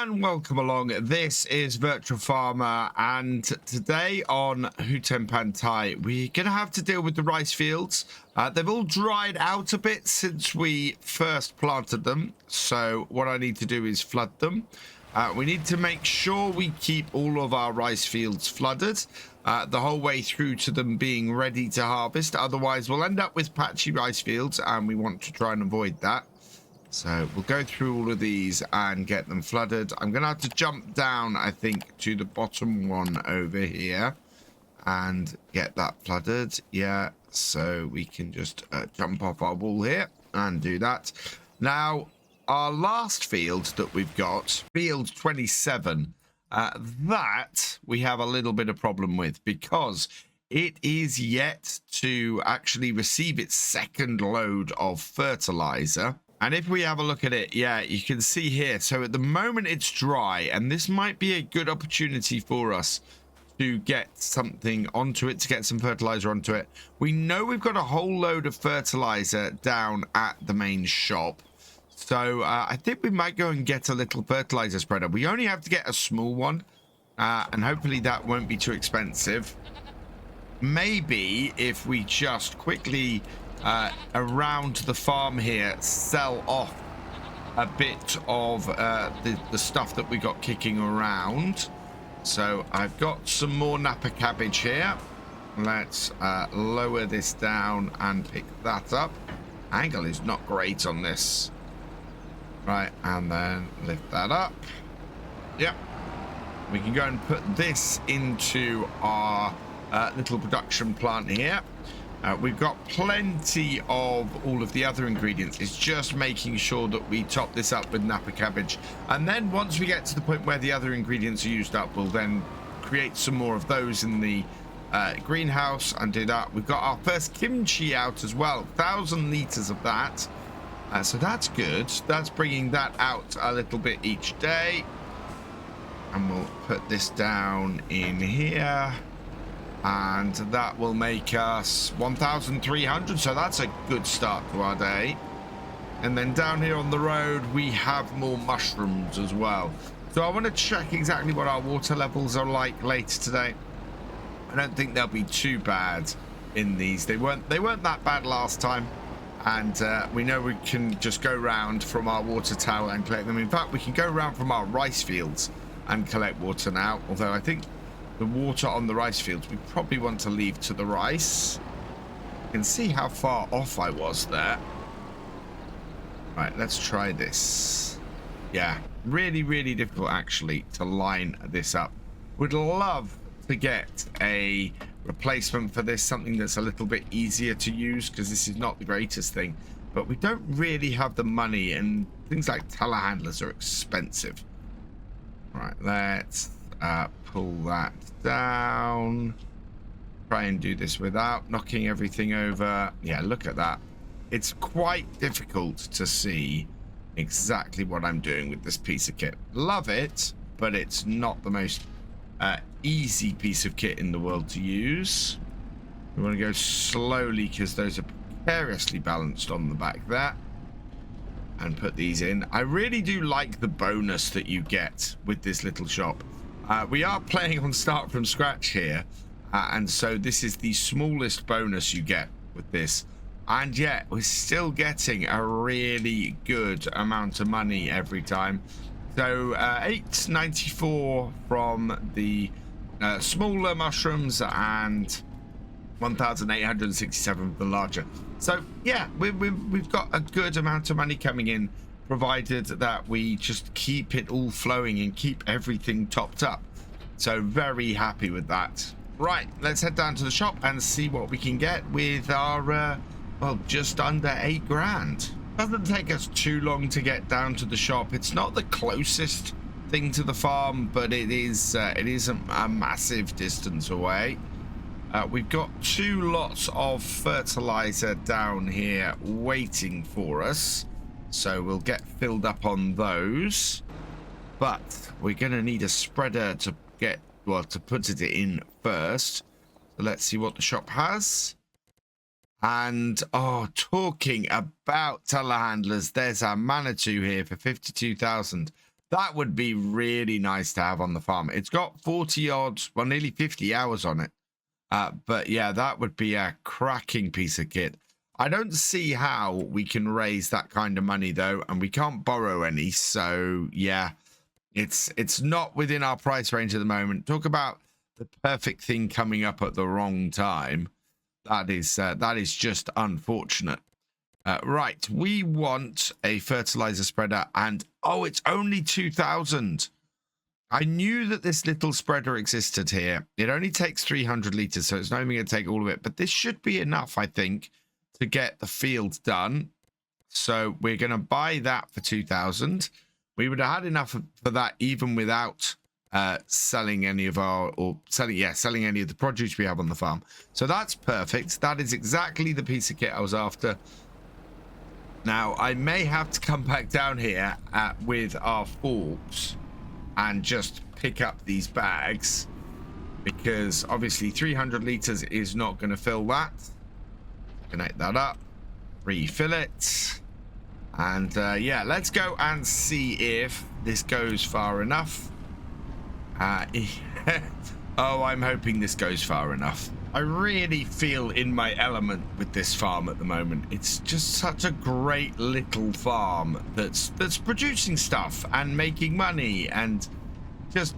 and welcome along. This is Virtual Farmer, and today on Hutan Pantai we're gonna have to deal with the rice fields. They've all dried out a bit since we first planted them, so what I need to do is flood them. We need to make sure we keep all of our rice fields flooded the whole way through to them being ready to harvest. Otherwise we'll end up with patchy rice fields, and we want to try and avoid that. So we'll go through all of these and get them flooded. I'm going to have to jump down, I think, to the bottom one over here and get that flooded. Yeah, so we can just jump off our wall here and do that. Now, our last field that we've got, field 27, that we have a little bit of problem with because it is yet to actually receive its second load of fertilizer. And if we have a look at it, yeah, you can see here. So at the moment it's dry, and this might be a good opportunity for us to get something onto it, to get some fertilizer onto it. We know we've got a whole load of fertilizer down at the main shop. So I think we might go and get a little fertilizer spreader. We only have to get a small one, and hopefully that won't be too expensive. Maybe if we just quickly around the farm here sell off a bit of the stuff that we got kicking around. So I've got some more Napa cabbage here. Let's lower this down and pick that up. Angle is not great on this. Right, and then lift that up. Yep, we can go and put this into our little production plant here. We've got plenty of all of the other ingredients. It's just making sure that we top this up with Napa cabbage. And then once we get to the point where the other ingredients are used up, we'll then create some more of those in the greenhouse and do that. We've got our first kimchi out as well, 1,000 liters of that. So that's good. That's bringing that out a little bit each day. And we'll put this down in here. And that will make us 1,300, so that's a good start to our day. And then down here on the road we have more mushrooms as well. So I want to check exactly what our water levels are like later today. I don't think they'll be too bad in these. They weren't that bad last time, and we know we can just go round from our water tower and collect them. In fact, we can go round from our rice fields and collect water now, although I think the water on the rice fields we probably want to leave to the rice. You can see how far off I was there. Right, let's try this. Yeah, really difficult actually to line this up. Would love to get a replacement for this, something that's a little bit easier to use, because this is not the greatest thing, but we don't really have the money, and things like telehandlers are expensive. Right, let's pull that down. Try and do this without knocking everything over. Yeah, look at that. It's quite difficult to see exactly what I'm doing with this piece of kit. Love it, but it's not the most easy piece of kit in the world to use. We want to go slowly because those are precariously balanced on the back there. And put these in. I really do like the bonus that you get with this little shop. We are playing on start from scratch here, and so this is the smallest bonus you get with this, and yet we're still getting a really good amount of money every time. So 894 from the smaller mushrooms and 1,867 for the larger. So yeah, we've got a good amount of money coming in, provided that we just keep it all flowing and keep everything topped up. So very happy with that. Right, let's head down to the shop and see what we can get with our well, just under 8 grand. Doesn't take us too long to get down to the shop. It's not the closest thing to the farm, but it is a massive distance away. We've got 2 lots of fertilizer down here waiting for us, so we'll get filled up on those, but we're gonna need a spreader to get, well, to put it in first. So let's see what the shop has. And oh, talking about telehandlers, there's our Manitou here for 52,000. That would be really nice to have on the farm. It's got 40 odd, well, nearly 50 hours on it. But yeah, that would be a cracking piece of kit. I don't see how we can raise that kind of money though, and we can't borrow any. So yeah, it's not within our price range at the moment. Talk about the perfect thing coming up at the wrong time. That is just unfortunate. Right, we want a fertilizer spreader, and oh, it's only 2,000. I knew that this little spreader existed here. It only takes 300 liters, so it's not even going to take all of it. But this should be enough, I think, to get the field done. So we're going to buy that for 2,000. We would have had enough for that even without selling any of our, or selling any of the produce we have on the farm. So that's perfect. That is exactly the piece of kit I was after. Now, I may have to come back down here with our forks and just pick up these bags, because obviously 300 liters is not going to fill that. Connect that up, refill it, and yeah, let's go and see if this goes far enough. Oh, I'm hoping this goes far enough. I really feel in my element with this farm at the moment. It's just such a great little farm that's producing stuff and making money and just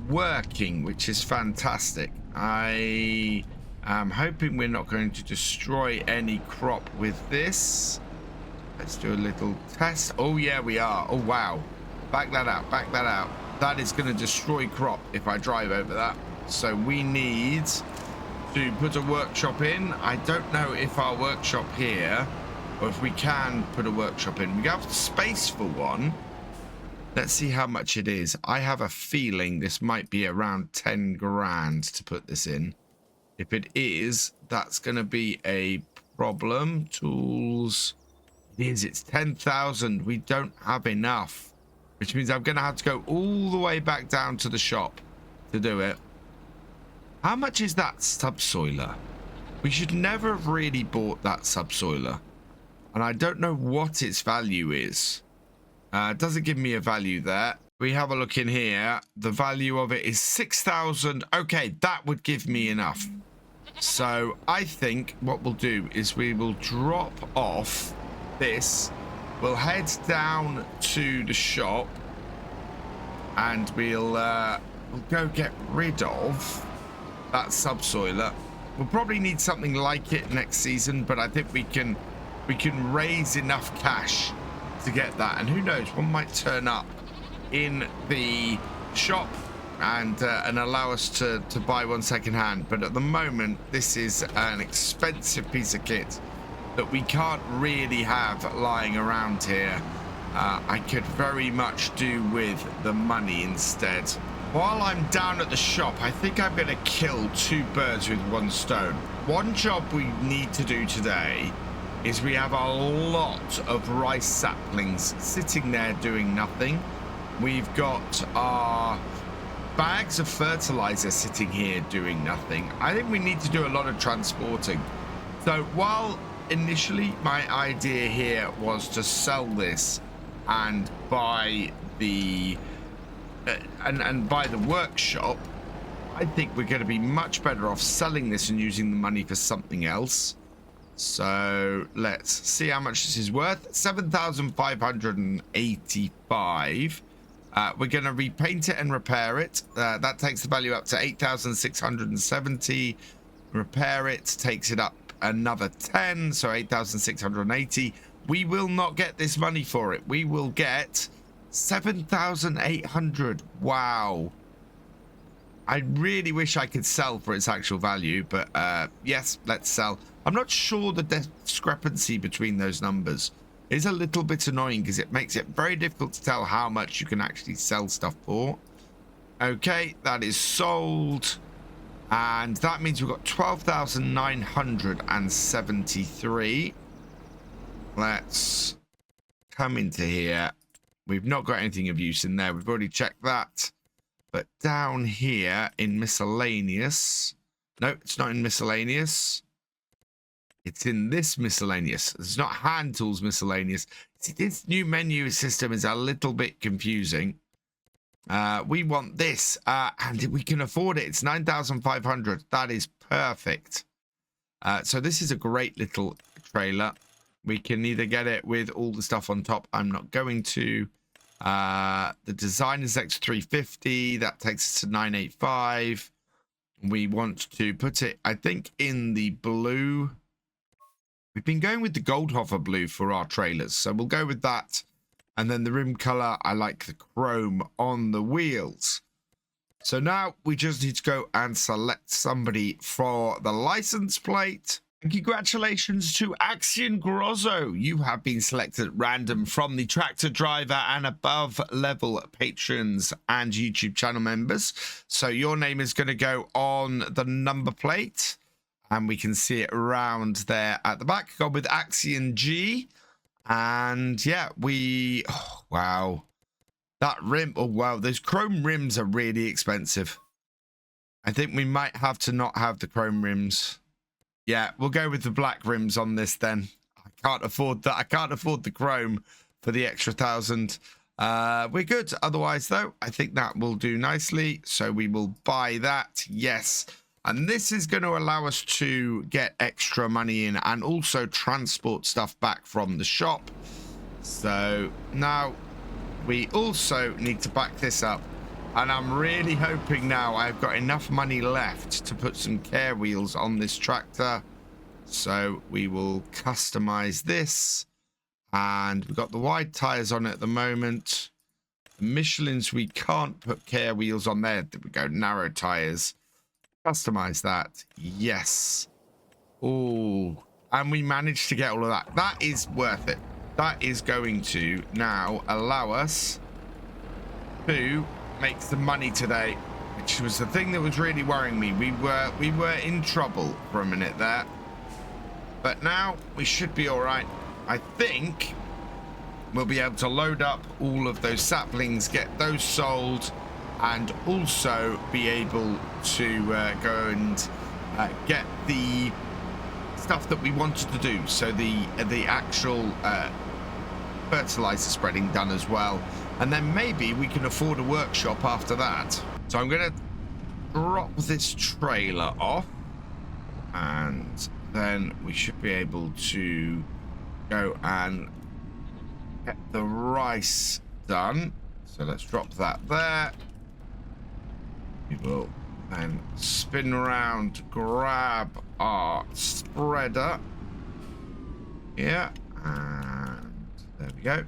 working, which is fantastic. I am hoping we're not going to destroy any crop with this. Let's do a little test. Oh yeah, we are. Oh wow, back that out, back that out. That is going to destroy crop if I drive over that. So we need to put a workshop in. I don't know if our workshop here, or if we can put a workshop in. We have space for one. Let's see how much it is. I have a feeling this might be around 10 grand to put this in. If it is, that's going to be a problem. Tools. It is. It's 10,000. We don't have enough, which means I'm going to have to go all the way back down to the shop to do it. How much is that subsoiler? We should never have really bought that subsoiler. And I don't know what its value is. It doesn't give me a value there. We have a look in here. The value of it is 6,000. Okay, that would give me enough. So I think what we'll do is we will drop off this. We'll head down to the shop. And we'll go get rid of that subsoiler. We'll probably need something like it next season, but I think we can raise enough cash to get that. And who knows, one might turn up in the shop and allow us to buy one second hand. But at the moment, this is an expensive piece of kit that we can't really have lying around here. I could very much do with the money instead. While I'm down at the shop, I think I'm going to kill two birds with one stone. One job we need to do today is we have a lot of rice saplings sitting there doing nothing. We've got our bags of fertilizer sitting here doing nothing. I think we need to do a lot of transporting. So while initially my idea here was to sell this and buy the buy the workshop, I think we're going to be much better off selling this and using the money for something else. So let's see how much this is worth. 7,585. We're going to repaint it and repair it. That takes the value up to 8,670. Repair it takes it up another 10, so 8,680. We will not get this money for it. We will get 7,800. Wow. I really wish I could sell for its actual value, but yes, let's sell. I'm not sure the discrepancy between those numbers is a little bit annoying because it makes it very difficult to tell how much you can actually sell stuff for. Okay, that is sold. And that means we've got 12,973. Let's come into here. We've not got anything of use in there. We've already checked that. But down here in miscellaneous. No, it's not in miscellaneous. It's in this miscellaneous. It's not hand tools miscellaneous. See, this new menu system is a little bit confusing. We want this, and we can afford it. It's 9,500. That is perfect. So this is a great little trailer. We can either get it with all the stuff on top. I'm not going to. The design is X350. That takes us to 985. We want to put it, I think, in the blue. We've been going with the Goldhofer blue for our trailers, so we'll go with that. And then the rim color, I like the chrome on the wheels. So now we just need to go and select somebody for the license plate. And congratulations to Axion Grozzo. You have been selected at random from the tractor driver and above level patrons and YouTube channel members. So your name is going to go on the number plate. And we can see it around there at the back. Go with Axion G. And yeah, oh, wow. That rim, oh wow, those chrome rims are really expensive. I think we might have to not have the chrome rims. Yeah, we'll go with the black rims on this then. I can't afford that. I can't afford the chrome for the extra 1,000. We're good. Otherwise, though, I think that will do nicely. So we will buy that. Yes. And this is going to allow us to get extra money in and also transport stuff back from the shop. So now we also need to back this up. And I'm really hoping now I've got enough money left to put some care wheels on this tractor. So we will customize this. And we've got the wide tires on it at the moment. The Michelins, we can't put care wheels on there. There we go, narrow tires. Customize that. Yes. Oh, and we managed to get all of that. That is worth it. That is going to now allow us to make some money today, which was the thing that was really worrying me. We were in trouble for a minute there, but now we should be all right. I think we'll be able to load up all of those saplings, get those sold, and also be able to go and get the stuff that we wanted to do. So the actual fertilizer spreading done as well. And then maybe we can afford a workshop after that. So I'm going to drop this trailer off. And then we should be able to go and get the rice done. So let's drop that there. We will then spin around, grab our spreader. Yeah, and there we go.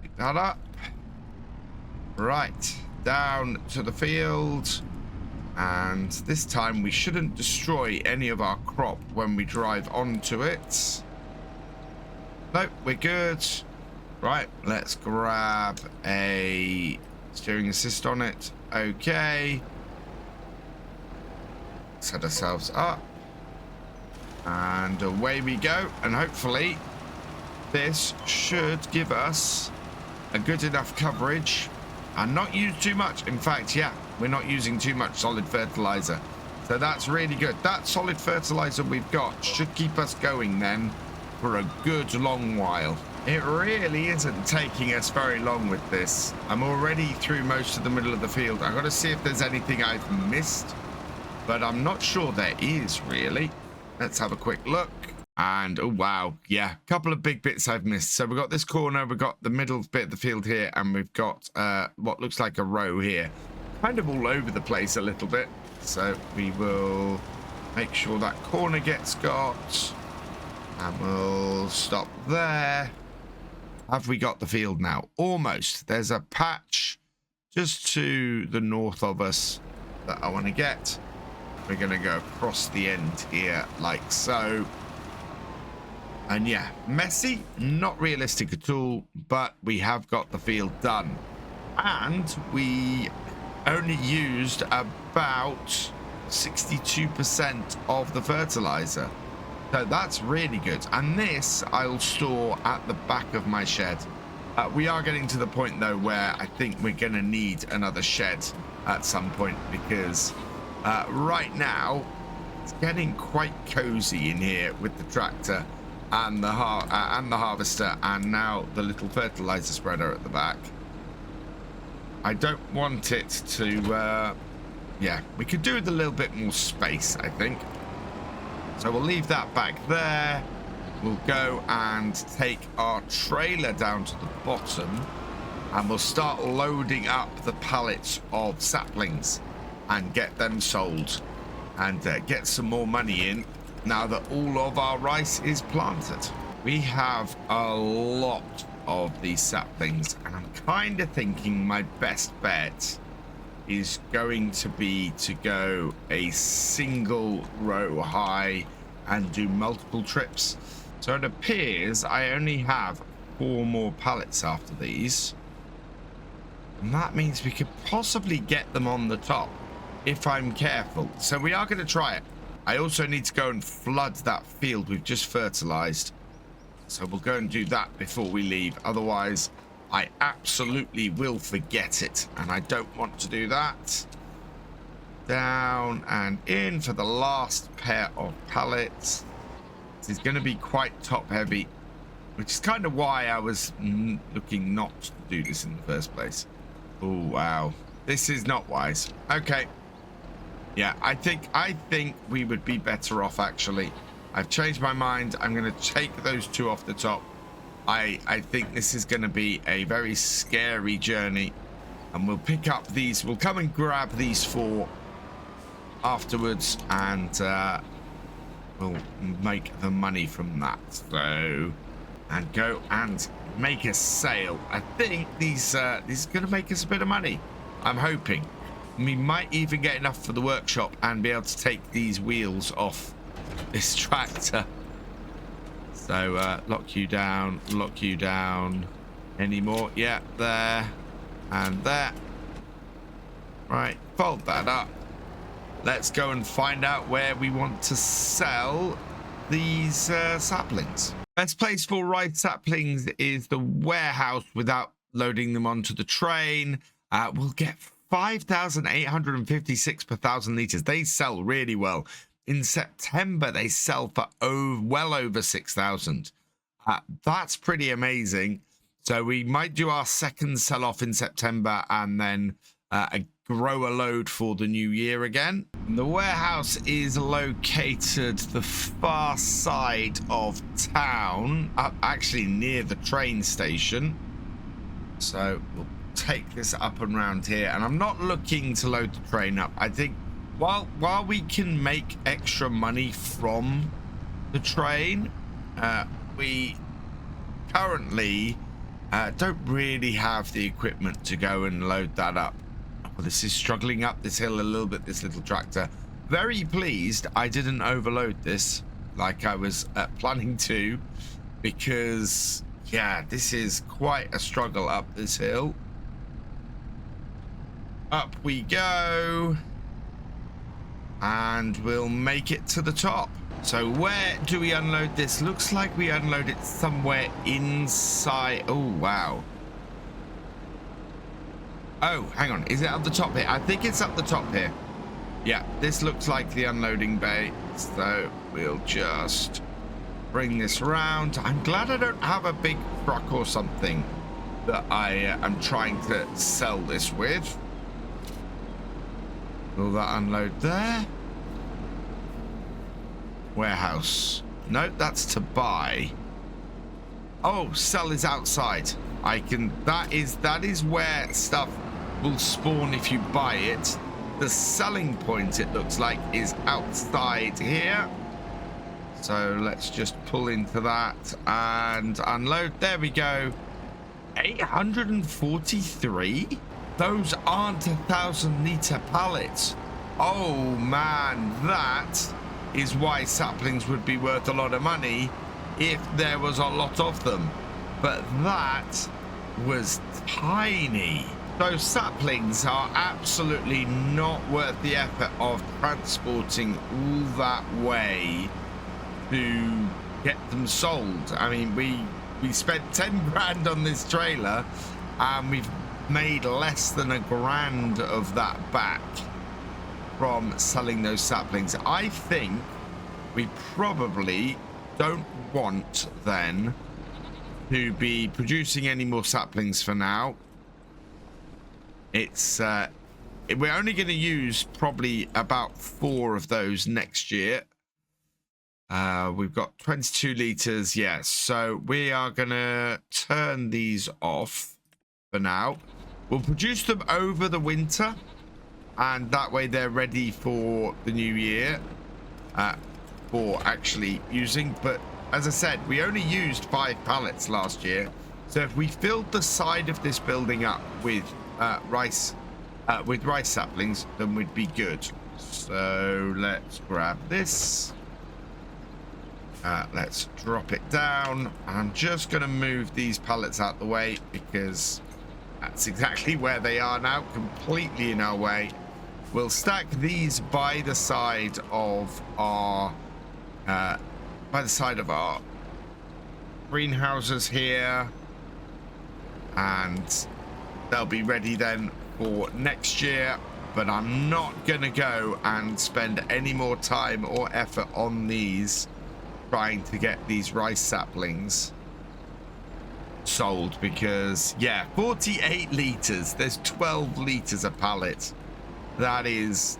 Pick that up. Right, down to the field. And this time we shouldn't destroy any of our crop when we drive onto it. Nope, we're good. Right, let's grab a steering assist on it. Okay. Set ourselves up. And away we go. And hopefully this should give us a good enough coverage and not use too much. In fact, yeah, we're not using too much solid fertilizer. So that's really good. That solid fertilizer we've got should keep us going then for a good long while. It really isn't taking us very long with this. I'm already through most of the middle of the field. I've got to see if there's anything I've missed, but I'm not sure there is really. Let's have a quick look. And oh wow, yeah, a couple of big bits I've missed. So we've got this corner, we've got the middle bit of the field here, and we've got what looks like a row here. Kind of all over the place a little bit. So we will make sure that corner gets got, and we'll stop there. Have we got the field now? Almost. There's a patch just to the north of us that I want to get. We're going to go across the end here like so. And yeah, messy, not realistic at all, but we have got the field done. And we only used about 62% of the fertilizer. So that's really good. And this I'll store at the back of my shed. We are getting to the point though where I think we're going to need another shed at some point, because right now it's getting quite cozy in here with the tractor and the harvester, and now the little fertilizer spreader at the back. I don't want it to, yeah, we could do with a little bit more space, I think. So we'll leave that back there. We'll go and take our trailer down to the bottom, and we'll start loading up the pallets of saplings and get them sold and get some more money in now that all of our rice is planted. We have a lot of these saplings, and I'm kind of thinking my best bet is going to be to go a single row high and do multiple trips. So it appears I only have 4 more pallets after these, and that means we could possibly get them on the top if I'm careful. So we are going to try it. I also need to go and flood that field we've just fertilized, so we'll go and do that before we leave. Otherwise I absolutely will forget it, and I don't want to do that. Down and in for the last pair of pallets. This is going to be quite top heavy, which is kind of why I was looking not to do this in the first place. Oh wow, this is not wise. Okay, yeah, I think we would be better off, actually. I've changed my mind. I'm going to take those 2 off the top. I think this is going to be a very scary journey, and we'll pick up these. We'll come and grab these 4 afterwards, and we'll make the money from that. So, and go and make a sale. I think these is going to make us a bit of money. I'm hoping. We might even get enough for the workshop and be able to take these wheels off this tractor. So lock you down, lock you down. Any more? Yeah, there and there. Right, fold that up. Let's go and find out where we want to sell these saplings. Best place for rice saplings is the warehouse without loading them onto the train. We'll get 5,856 per 1,000 liters. They sell really well. In September, they sell for well over 6,000. That's pretty amazing. So we might do our second sell-off in September and then grow a load for the new year again. The warehouse is located the far side of town, actually near the train station. So we'll take this up and round here, and I'm not looking to load the train up. I think while we can make extra money from the train, we currently don't really have the equipment to go and load that up. Well, this is struggling up this hill a little bit, this little tractor. Very pleased I didn't overload this like I was planning to, because yeah, this is quite a struggle up this hill. Up we go, and we'll make it to the top. So where do we unload this? Looks like we unload it somewhere inside. Oh wow. Oh, hang on, is it up the top here? I think it's up the top here. Yeah, this looks like the unloading bay, so we'll just bring this around. I'm glad I don't have a big truck or something that I am trying to sell this with. Will that unload there? Warehouse. No, that's to buy. Oh, sell is outside. I can, that is where stuff will spawn if you buy it. The selling point, it looks like, is outside here. So let's just pull into that and unload. There we go. 843? Those aren't 1,000 liter pallets. Oh man, that is why saplings would be worth a lot of money if there was a lot of them. But that was tiny. Those saplings are absolutely not worth the effort of transporting all that way to get them sold. I mean, we spent 10 grand on this trailer and we've made less than $1,000 of that back from selling those saplings. I think we probably don't want then to be producing any more saplings for now. it's we're only going to use probably about 4 of those next year. We've got 22 liters. Yes, so we are going to turn these off for now. We'll produce them over the winter, and that way they're ready for the new year for actually using. But as I said, we only used 5 pallets last year, so if we filled the side of this building up with rice saplings, then we'd be good. So let's grab this. Let's drop it down. I'm just going to move these pallets out the way because that's exactly where they are now, completely in our way. We'll stack these by the side of our greenhouses here, and they'll be ready then for next year. But I'm not going to go and spend any more time or effort on these, trying to get these rice saplings sold, because yeah, 48 liters, there's 12 liters a pallet. That is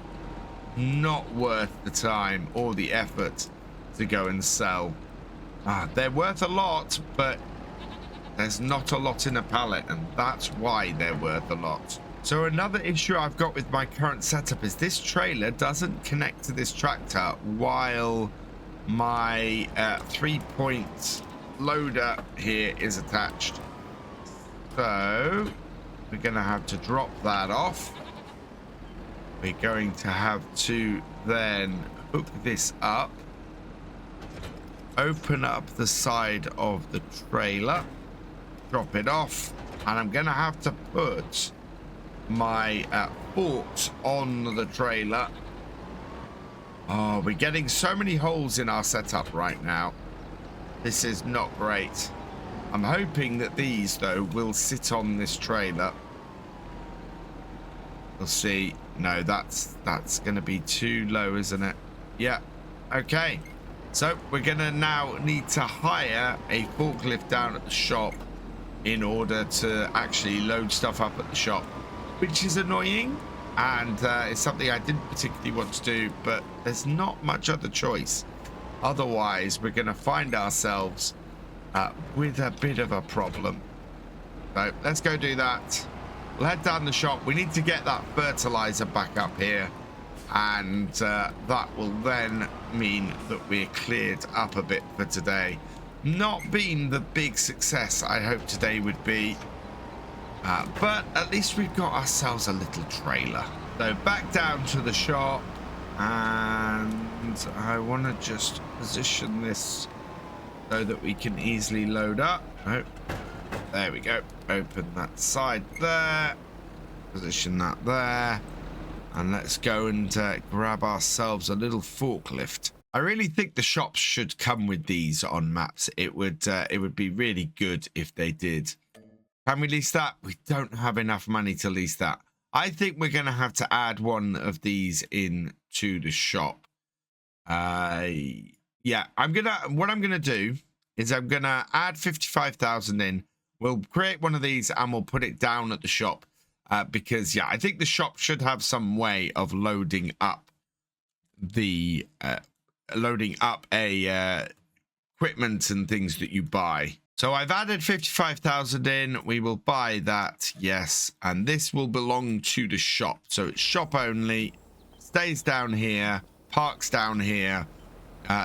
not worth the time or the effort to go and sell. They're worth a lot, but there's not a lot in a pallet, and that's why they're worth a lot. So another issue I've got with my current setup is this trailer doesn't connect to this tractor while my 3-point loader here is attached. So we're going to have to drop that off. We're going to have to then hook this up, open up the side of the trailer, drop it off, and I'm going to have to put my forks on the trailer. Oh, we're getting so many holes in our setup right now. This is not great. I'm hoping that these, though, will sit on this trailer. We'll see. No, that's going to be too low, isn't it? Yeah. Okay. So we're going to now need to hire a forklift down at the shop in order to actually load stuff up at the shop, which is annoying, and it's something I didn't particularly want to do, but there's not much other choice. Otherwise, we're going to find ourselves with a bit of a problem. So let's go do that. We'll head down the shop. We need to get that fertilizer back up here, and that will then mean that we're cleared up a bit for today. Not been the big success I hoped today would be, but at least we've got ourselves a little trailer. So back down to the shop, and I want to just position this so that we can easily load up. Oh, there we go. Open that side there, position that there, and let's go and grab ourselves a little forklift. I really think the shops should come with these on maps. It would be really good if they did. Can we lease that? We don't have enough money to lease that. I think we're going to have to add one of these in to the shop. Yeah, what I'm gonna do is I'm gonna add 55,000 in. We'll create one of these and we'll put it down at the shop, because yeah, I think the shop should have some way of loading up the equipment and things that you buy. So I've added 55,000 in. We will buy that, yes, and this will belong to the shop. So it's shop only, stays down here, parks down here,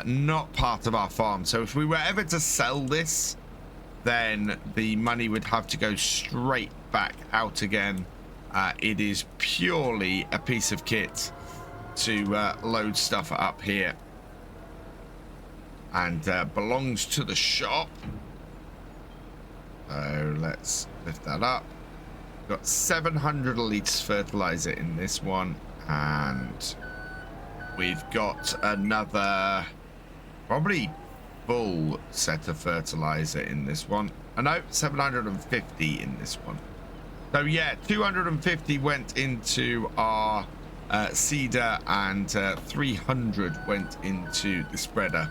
not part of our farm. So if we were ever to sell this, then the money would have to go straight back out again. It is purely a piece of kit to load stuff up here, and belongs to the shop. So let's lift that up. We've got 700 litres fertilizer in this one, and we've got another probably full set of fertilizer in this one. No, 750 in this one. So yeah, 250 went into our seeder, and 300 went into the spreader.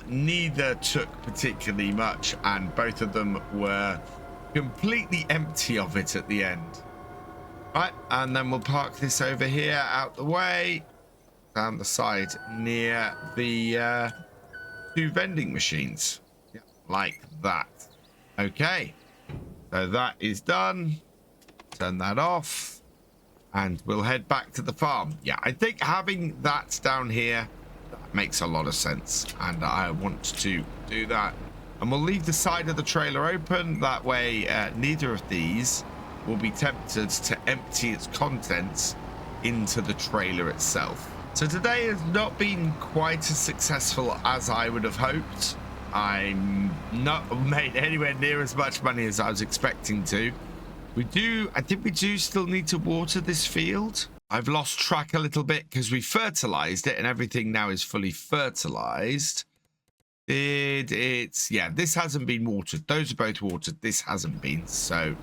Neither took particularly much, and both of them were completely empty of it at the end. Right, and then we'll park this over here out the way, down the side near the 2 vending machines. Yeah, like that. Okay, so that is done. Turn that off. And we'll head back to the farm. Yeah, I think having that down here makes a lot of sense. And I want to do that. And we'll leave the side of the trailer open. That way, neither of these will be tempted to empty its contents into the trailer itself. So today has not been quite as successful as I would have hoped. I'm not made anywhere near as much money as I was expecting to. I think we do still need to water this field. I've lost track a little bit because we fertilized it and everything now is fully fertilized. Yeah, this hasn't been watered. Those are both watered. This hasn't been. So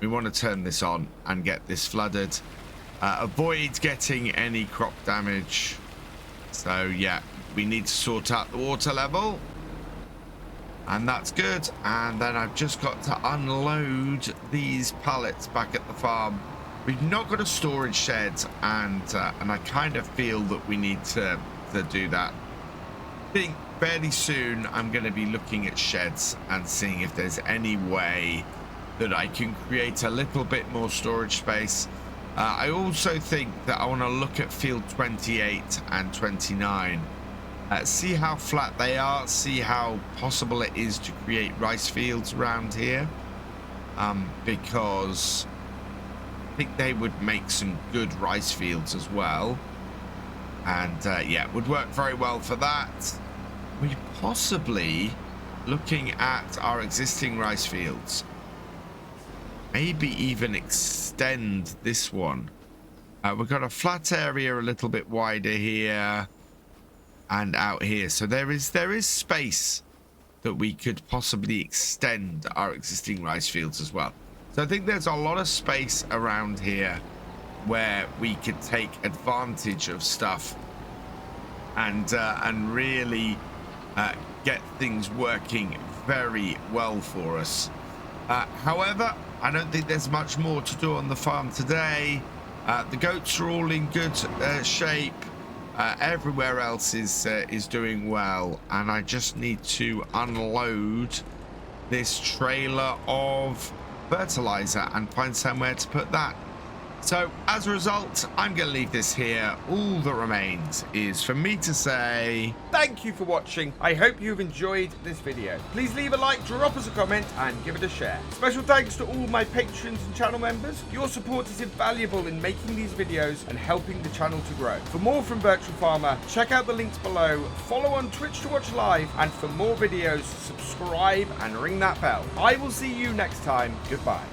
we want to turn this on and get this flooded. Avoid getting any crop damage. So yeah, we need to sort out the water level. And that's good. And then I've just got to unload these pallets back at the farm. We've not got a storage shed, and I kind of feel that we need to do that. I think fairly soon I'm going to be looking at sheds and seeing if there's any way that I can create a little bit more storage space. I also think that I want to look at field 28 and 29. See how flat they are, see how possible it is to create rice fields around here, because I think they would make some good rice fields as well, and yeah, it would work very well for that. We possibly looking at our existing rice fields, maybe even extend this one. We've got a flat area a little bit wider here and out here, so there is space that we could possibly extend our existing rice fields as well. So I think there's a lot of space around here where we could take advantage of stuff and really get things working very well for us. However, I don't think there's much more to do on the farm today. The goats are all in good shape. Everywhere else is doing well, and I just need to unload this trailer of fertilizer and find somewhere to put that. So as a result, I'm going to leave this here. All that remains is for me to say thank you for watching. I hope you've enjoyed this video. Please leave a like, drop us a comment, and give it a share. Special thanks to all my patrons and channel members. Your support is invaluable in making these videos and helping the channel to grow. For more from Virtual Farmer, check out the links below, follow on Twitch to watch live, and for more videos, subscribe and ring that bell. I will see you next time. Goodbye.